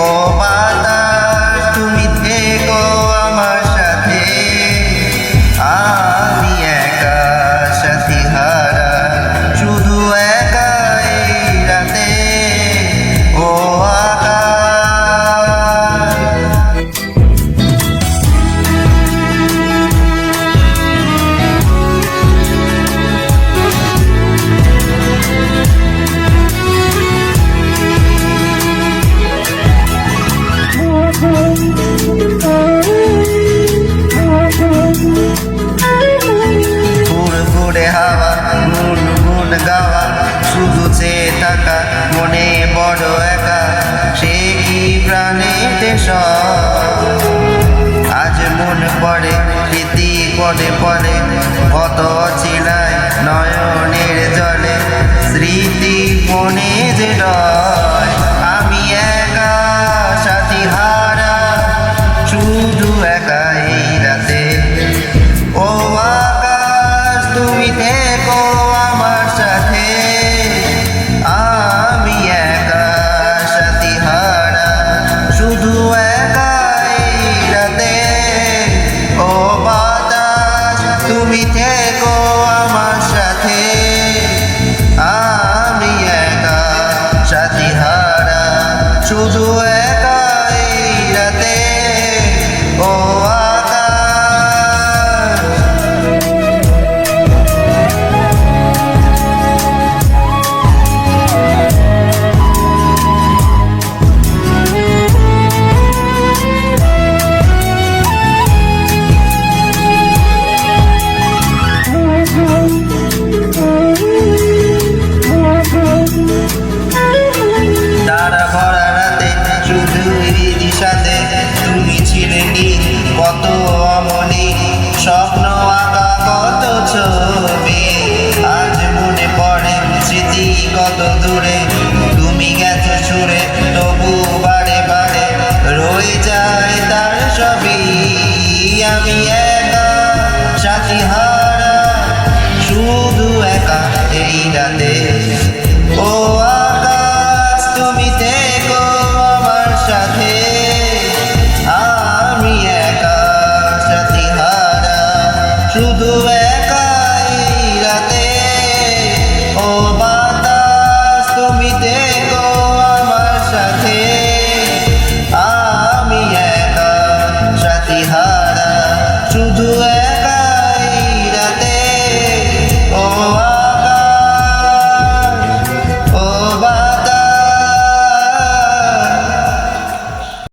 ও বাতাস তুমি থেকো আমার সাথে, আমি একা সাথী হারা শুধু একা এই রাতে। ও ফুরফুরে হাওয়া গুনগুন গাওয়া, শুধু চেয়ে থাকা মনে বড় একা, সে কি প্রাণেতে সব। আজ মনে পড়ে স্মৃতি পদে পদে, কত চিলায় নয়নের জলে, স্মৃতি মনে যে ডয়। আমি একা সাথী হারা শুধু একা এই রাতে। ও আকাশ তুমি থেকো আমার সাথে, আমি একা সাথী হারা শুধু একা এই রাতে। ও বাতাস তুমি থেকো আমার সাথে, আমি একা সাথী হারা শুধু একা এই রাতে। ও তারা ভরা রাতে শুধু সাথে তুমি ছিলে কি কত অমনি স্বপ্ন আঁকা কত ছবি। আজ মনে পড়ে স্মৃতি কত দূরে, তুমি গেছো ছুড়ে তবু বারে বারে রয়ে যায় তার সবই। আমি একা সাথী হারা শুধু একা এই রাতে। ও আকাশ তুমি থেকো আমার সাথে, আমি একা সাথী হারা শুধু একা এই রাতে। ও বাতাস তুমি থেকো আমার সাথে, আমি একা সাথী হারা শুধু